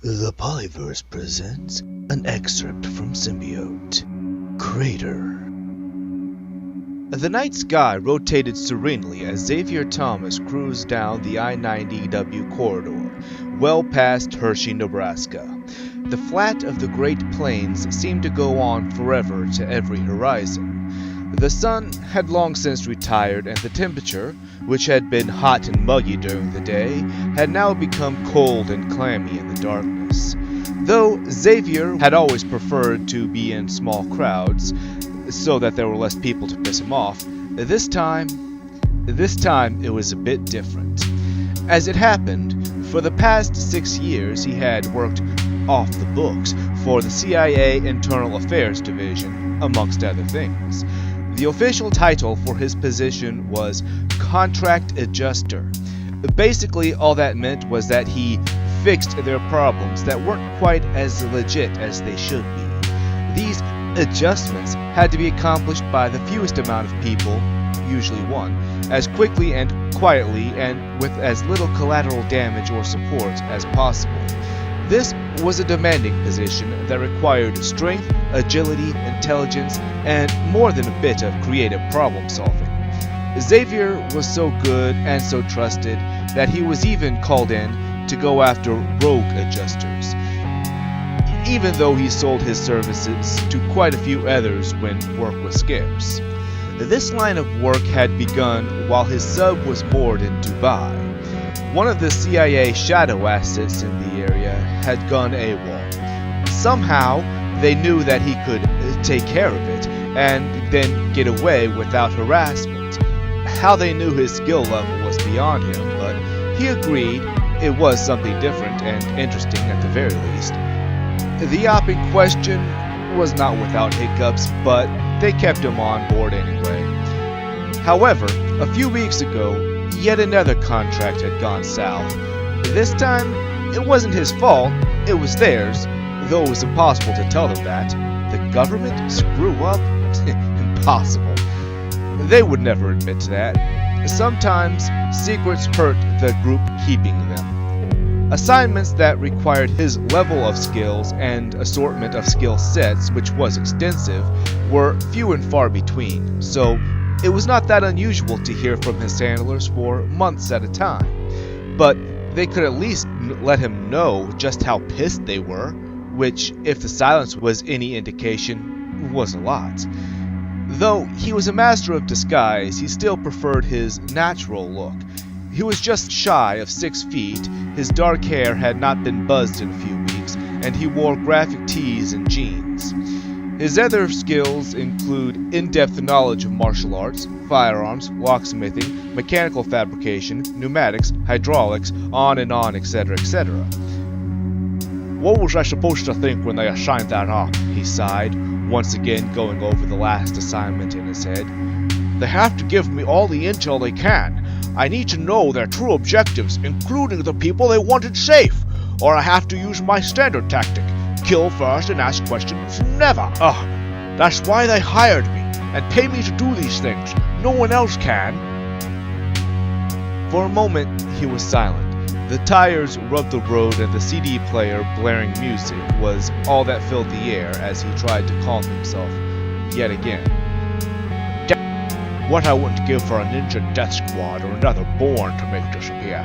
The Polyverse presents an excerpt from Symbiote. Crater. The night sky rotated serenely as Xavier Thomas cruised down the I-90W corridor, well past Hershey, Nebraska. The flat of the Great Plains seemed to go on forever to every horizon. The sun had long since retired, and the temperature, which had been hot and muggy during the day, had now become cold and clammy in the darkness. Though Xavier had always preferred to be in small crowds, so that there were less people to piss him off, this time it was a bit different. As it happened, for the past 6 years he had worked off the books for the CIA Internal Affairs Division, amongst other things. The official title for his position was Contract Adjuster. Basically, all that meant was that he fixed their problems that weren't quite as legit as they should be. These adjustments had to be accomplished by the fewest amount of people, usually one, as quickly and quietly and with as little collateral damage or support as possible. This was a demanding position that required strength, agility, intelligence, and more than a bit of creative problem solving. Xavier was so good and so trusted that he was even called in to go after rogue adjusters, even though he sold his services to quite a few others when work was scarce. This line of work had begun while his sub was moored in Dubai. One of the CIA shadow assets in the area had gone AWOL. Somehow, they knew that he could take care of it and then get away without harassment. How they knew his skill level was beyond him, but he agreed it was something different and interesting at the very least. The op in question was not without hiccups, but they kept him on board anyway. However, a few weeks ago, yet another contract had gone south. This time, it wasn't his fault, it was theirs, though it was impossible to tell them that. The government screw up? Impossible. They would never admit to that. Sometimes, secrets hurt the group keeping them. Assignments that required his level of skills and assortment of skill sets, which was extensive, were few and far between, so it was not that unusual to hear from his handlers for months at a time. But they could at least let him know just how pissed they were, which, if the silence was any indication, was a lot. Though he was a master of disguise, he still preferred his natural look. He was just shy of 6 feet, his dark hair had not been buzzed in a few weeks, and he wore graphic tees and jeans. His other skills include in-depth knowledge of martial arts, firearms, locksmithing, mechanical fabrication, pneumatics, hydraulics, on, etc., etc. What was I supposed to think when they assigned that up? He sighed, once again going over the last assignment in his head. They have to give me all the intel they can. I need to know their true objectives, including the people they wanted safe, or I have to use my standard tactic. Kill first and ask questions never. That's why they hired me and pay me to do these things. No one else can. For a moment, he was silent. The tires rubbed the road and the CD player blaring music was all that filled the air as he tried to calm himself yet again. What I wouldn't give for a ninja death squad or another Born to make disappear.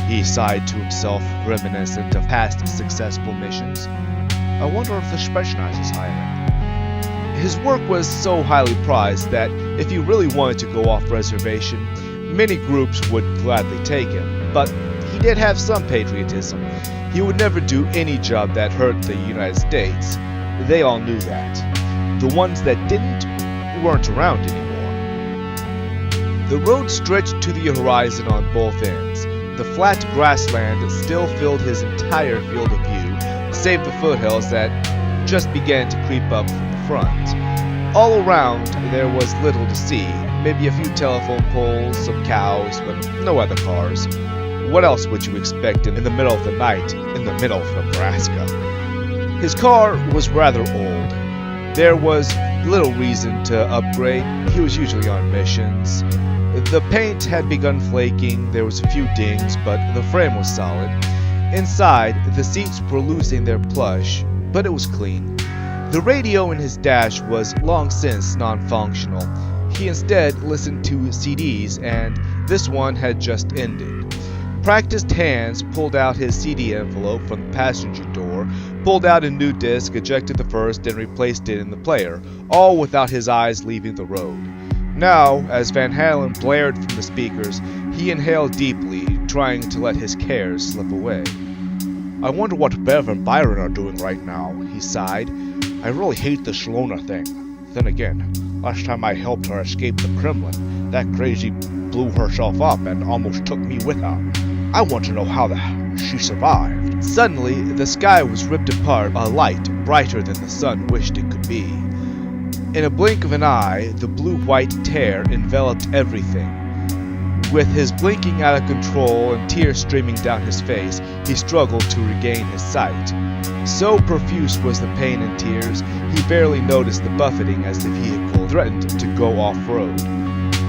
He sighed to himself, reminiscent of past successful missions. I wonder if the Specialized is hiring. His work was so highly prized that if he really wanted to go off reservation, many groups would gladly take him, but he did have some patriotism. He would never do any job that hurt the United States. They all knew that. The ones that didn't weren't around anymore. The road stretched to the horizon on both ends. The flat grassland still filled his entire field of view, save the foothills that just began to creep up from the front. All around, there was little to see, maybe a few telephone poles, some cows, but no other cars. What else would you expect in the middle of the night, in the middle of Nebraska? His car was rather old. There was little reason to upgrade, he was usually on missions. The paint had begun flaking, there was a few dings, but the frame was solid. Inside, the seats were losing their plush, but it was clean. The radio in his dash was long since non-functional. He instead listened to CDs, and this one had just ended. Practiced hands pulled out his CD envelope from the passenger door, pulled out a new disc, ejected the first, and replaced it in the player, all without his eyes leaving the road. Now, as Van Halen blared from the speakers, he inhaled deeply, trying to let his cares slip away. "I wonder what Bev and Byron are doing right now," he sighed. "I really hate this Shalona thing. Then again, last time I helped her escape the Kremlin, that crazy blew herself up and almost took me with her. I want to know how she survived." Suddenly, the sky was ripped apart, a light brighter than the sun wished it could be. In a blink of an eye, the blue-white tear enveloped everything. With his blinking out of control and tears streaming down his face, he struggled to regain his sight. So profuse was the pain and tears, he barely noticed the buffeting as the vehicle threatened to go off-road.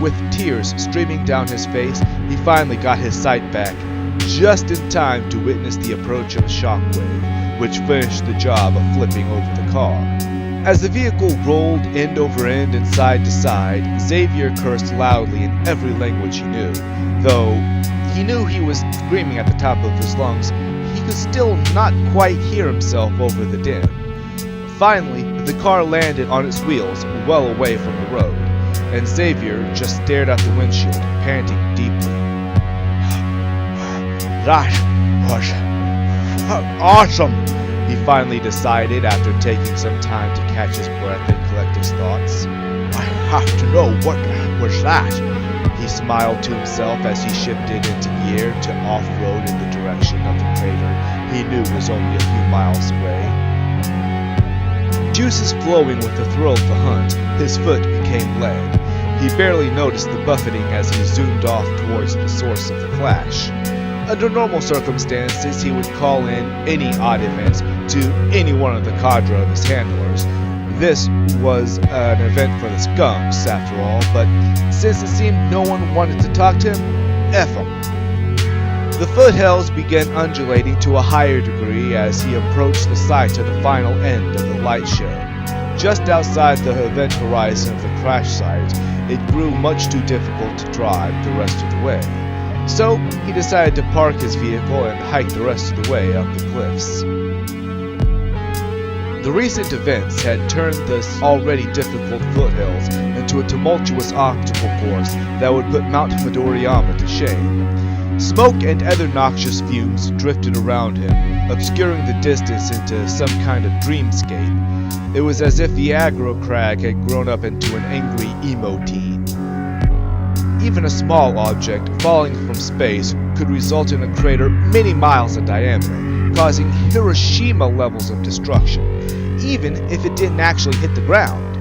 With tears streaming down his face, he finally got his sight back, just in time to witness the approach of a shockwave, which finished the job of flipping over the car. As the vehicle rolled end over end and side to side, Xavier cursed loudly in every language he knew. Though he knew he was screaming at the top of his lungs, he could still not quite hear himself over the din. Finally, the car landed on its wheels, well away from the road, and Xavier just stared out the windshield, panting deeply. "That was awesome," he finally decided after taking some time to catch his breath and collect his thoughts. "I have to know what was that." He smiled to himself as he shifted into gear to off-road in the direction of the crater he knew was only a few miles away. Juices flowing with the thrill of the hunt, his foot became lead. He barely noticed the buffeting as he zoomed off towards the source of the flash. Under normal circumstances, he would call in any odd events to any one of the cadre of his handlers. This was an event for the skunks, after all, but since it seemed no one wanted to talk to him, F him. The foothills began undulating to a higher degree as he approached the site of the final end of the light show. Just outside the event horizon of the crash site, it grew much too difficult to drive the rest of the way. So he decided to park his vehicle and hike the rest of the way up the cliffs. The recent events had turned this already difficult foothills into a tumultuous obstacle course that would put Mount Fedoriyama to shame. Smoke and other noxious fumes drifted around him, obscuring the distance into some kind of dreamscape. It was as if the aggro crag had grown up into an angry emo teen. Even a small object falling from space could result in a crater many miles in diameter, causing Hiroshima levels of destruction, even if it didn't actually hit the ground.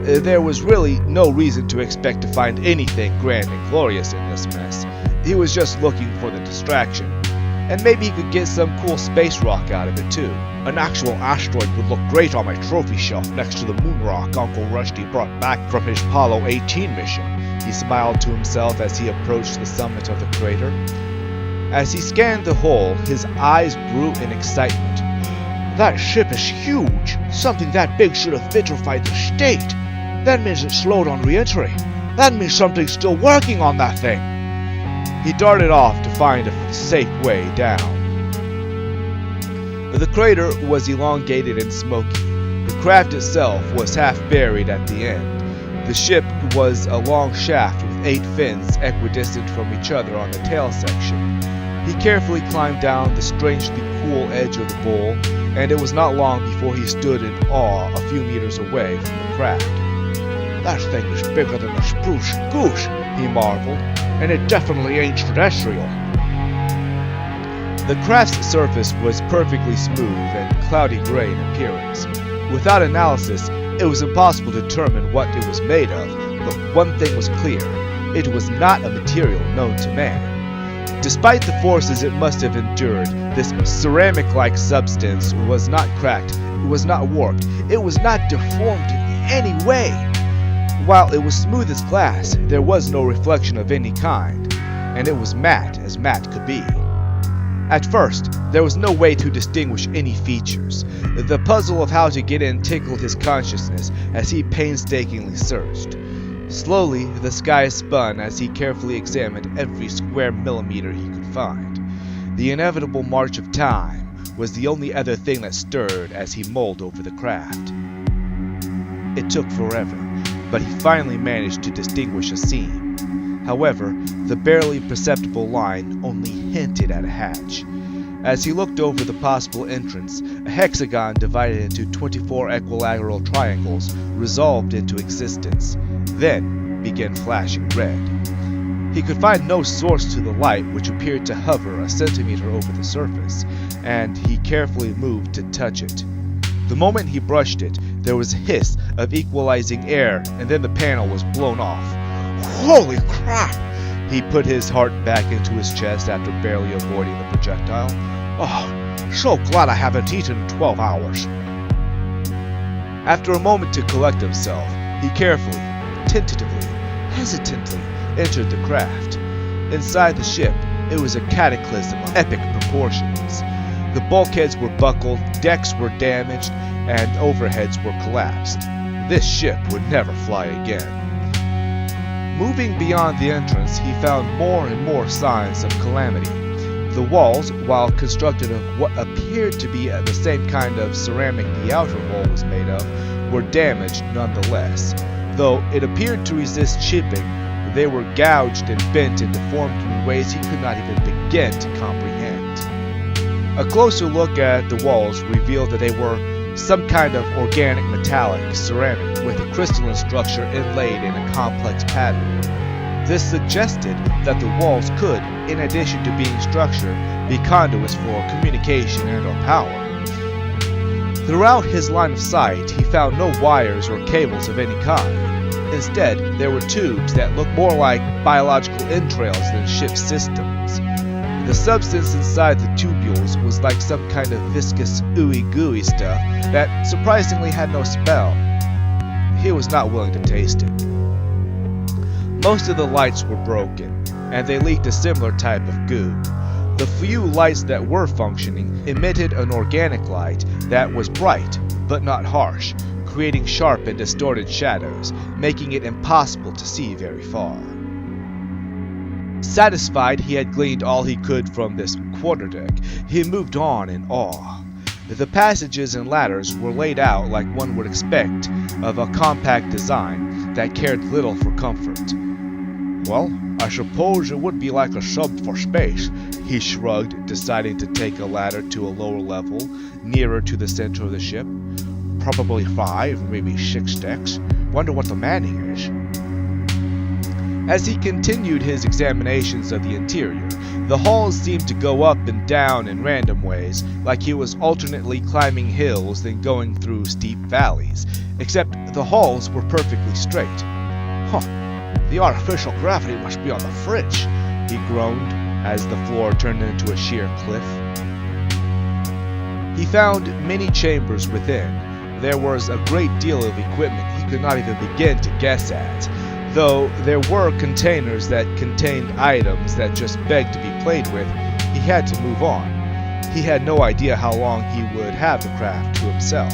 There was really no reason to expect to find anything grand and glorious in this mess. He was just looking for the distraction, and maybe he could get some cool space rock out of it too. An actual asteroid would look great on my trophy shelf next to the moon rock Uncle Rusty brought back from his Apollo 18 mission. He smiled to himself as he approached the summit of the crater. As he scanned the hole, his eyes grew in excitement. "That ship is huge! Something that big should have vitrified the state! That means it slowed on re-entry! That means something's still working on that thing!" He darted off to find a safe way down. The crater was elongated and smoky. The craft itself was half buried at the end. The ship was a long shaft with 8 fins equidistant from each other on the tail section. He carefully climbed down the strangely cool edge of the bowl, and it was not long before he stood in awe a few meters away from the craft. "That thing is bigger than a spruce goose," he marveled, "and it definitely ain't terrestrial." The craft's surface was perfectly smooth and cloudy gray in appearance. Without analysis, it was impossible to determine what it was made of, but one thing was clear: it was not a material known to man. Despite the forces it must have endured, this ceramic-like substance was not cracked, it was not warped, it was not deformed in any way. While it was smooth as glass, there was no reflection of any kind, and it was matte as matte could be. At first, there was no way to distinguish any features. The puzzle of how to get in tickled his consciousness as he painstakingly searched. Slowly, the sky spun as he carefully examined every square millimeter he could find. The inevitable march of time was the only other thing that stirred as he mulled over the craft. It took forever, but he finally managed to distinguish a seam. However, the barely perceptible line only hinted at a hatch. As he looked over the possible entrance, a hexagon divided into 24 equilateral triangles resolved into existence, then began flashing red. He could find no source to the light, which appeared to hover a centimeter over the surface, and he carefully moved to touch it. The moment he brushed it, there was a hiss of equalizing air, and then the panel was blown off. Holy crap! He put his heart back into his chest after barely avoiding the projectile. Oh, so glad I haven't eaten in 12 hours. After a moment to collect himself, he carefully, tentatively, hesitantly entered the craft. Inside the ship, it was a cataclysm of epic proportions. The bulkheads were buckled, decks were damaged, and overheads were collapsed. This ship would never fly again. Moving beyond the entrance, he found more and more signs of calamity. The walls, while constructed of what appeared to be the same kind of ceramic the outer wall was made of, were damaged nonetheless. Though it appeared to resist chipping, they were gouged and bent and deformed in ways he could not even begin to comprehend. A closer look at the walls revealed that they were some kind of organic metallic ceramic with a crystalline structure inlaid in a complex pattern. This suggested that the walls could, in addition to being structure, be conduits for communication and/or power. Throughout his line of sight, he found no wires or cables of any kind. Instead, there were tubes that looked more like biological entrails than ship systems. The substance inside the tubules was like some kind of viscous, ooey-gooey stuff that surprisingly had no smell. He was not willing to taste it. Most of the lights were broken, and they leaked a similar type of goo. The few lights that were functioning emitted an organic light that was bright, but not harsh, creating sharp and distorted shadows, making it impossible to see very far. Satisfied he had gleaned all he could from this quarterdeck, he moved on in awe. The passages and ladders were laid out like one would expect of a compact design that cared little for comfort. Well, I suppose it would be like a sub for space, he shrugged, deciding to take a ladder to a lower level, nearer to the center of the ship. Probably 5, maybe 6 decks. Wonder what the manning is. As he continued his examinations of the interior, the halls seemed to go up and down in random ways, like he was alternately climbing hills then going through steep valleys, except the halls were perfectly straight. The artificial gravity must be on the fridge, he groaned as the floor turned into a sheer cliff. He found many chambers within. There was a great deal of equipment he could not even begin to guess at, though there were containers that contained items that just begged to be played with. He had to move on. He had no idea how long he would have the craft to himself.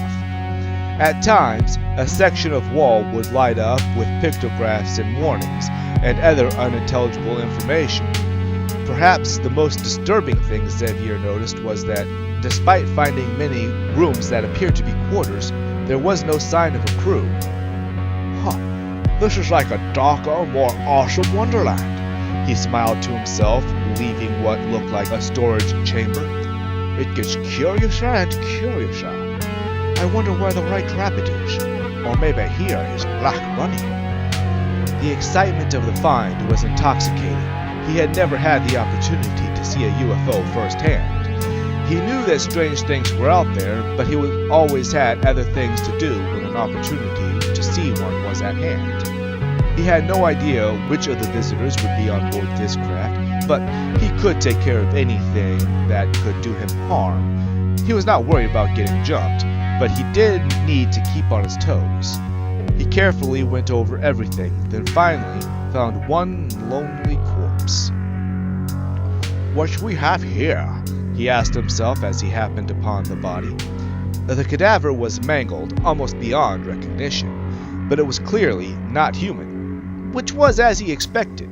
At times, a section of wall would light up with pictographs and warnings, and other unintelligible information. Perhaps the most disturbing thing Xavier noticed was that, despite finding many rooms that appeared to be quarters, there was no sign of a crew. This is like a darker, more awesome wonderland, he smiled to himself, leaving what looked like a storage chamber. It gets curiouser and curiouser. I wonder where the right rabbit is, or maybe here is Black Bunny. The excitement of the find was intoxicating. He had never had the opportunity to see a UFO firsthand. He knew that strange things were out there, but he always had other things to do when an opportunity to see one was at hand. He had no idea which of the visitors would be on board this craft, but he could take care of anything that could do him harm. He was not worried about getting jumped, but he did need to keep on his toes. He carefully went over everything, then finally found one lonely corpse. what should we have here? He asked himself as he happened upon the body. The cadaver was mangled almost beyond recognition, but it was clearly not human, which was as he expected.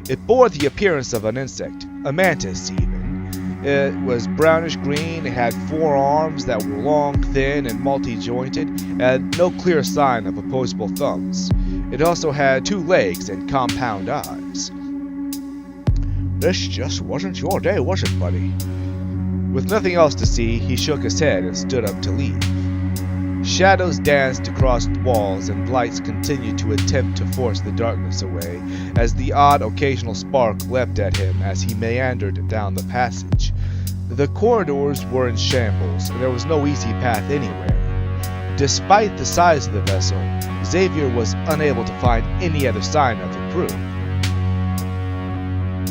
It bore the appearance of an insect, a mantis even. It was brownish green, it had 4 arms that were long, thin, and multi-jointed, and no clear sign of opposable thumbs. It also had 2 legs and compound eyes. This just wasn't your day, was it, buddy? With nothing else to see, he shook his head and stood up to leave. Shadows danced across the walls, and lights continued to attempt to force the darkness away, as the odd occasional spark leapt at him as he meandered down the passage. The corridors were in shambles, and there was no easy path anywhere. Despite the size of the vessel, Xavier was unable to find any other sign of the crew.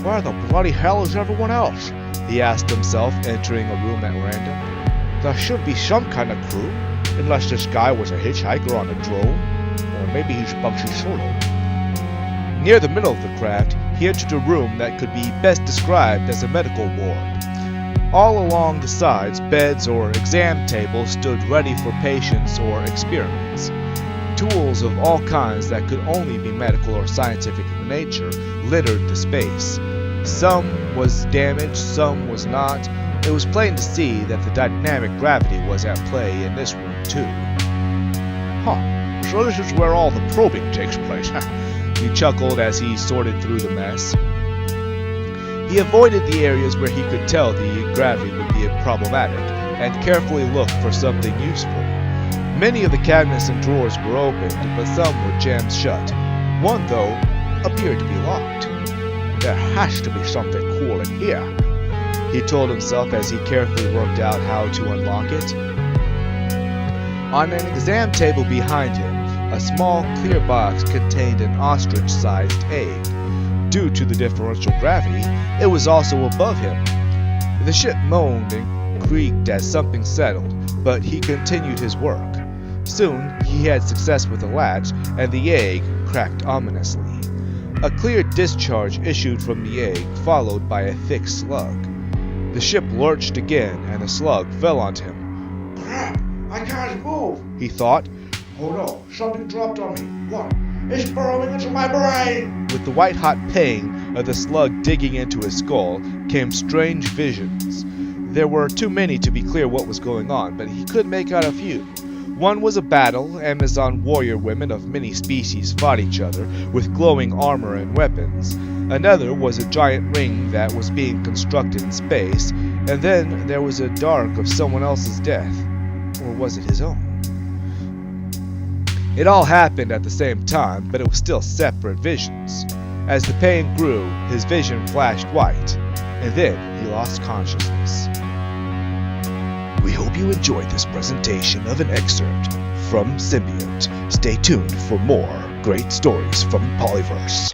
Where the bloody hell is everyone else? He asked himself, entering a room at random. There should be some kind of crew, unless this guy was a hitchhiker on a drone, or maybe he's Bugsy solo. Near the middle of the craft, he entered a room that could be best described as a medical ward. All along the sides, beds or exam tables stood ready for patients or experiments. Tools of all kinds that could only be medical or scientific in nature littered the space. Some was damaged, some was not. It was plain to see that the dynamic gravity was at play in this room too. So this is where all the probing takes place, huh? He chuckled as he sorted through the mess. He avoided the areas where he could tell the gravity would be problematic, and carefully looked for something useful. Many of the cabinets and drawers were opened, but some were jammed shut. One, though, appeared to be locked. There has to be something cool in here, he told himself as he carefully worked out how to unlock it. On an exam table behind him, a small clear box contained an ostrich-sized egg. Due to the differential gravity, it was also above him. The ship moaned and creaked as something settled, but he continued his work. Soon, he had success with the latch, and the egg cracked ominously. A clear discharge issued from the egg, followed by a thick slug. The ship lurched again, and the slug fell onto him. Crap! I can't move, he thought. Oh no, something dropped on me. What? It's burrowing into my brain! With the white-hot pain of the slug digging into his skull came strange visions. There were too many to be clear what was going on, but he could make out a few. One was a battle. Amazon warrior women of many species fought each other with glowing armor and weapons. Another was a giant ring that was being constructed in space, and then there was a dark of someone else's death. Or was it his own? It all happened at the same time, but it was still separate visions. As the pain grew, his vision flashed white, and then he lost consciousness. We hope you enjoyed this presentation of an excerpt from Symbiote. Stay tuned for more great stories from Polyverse.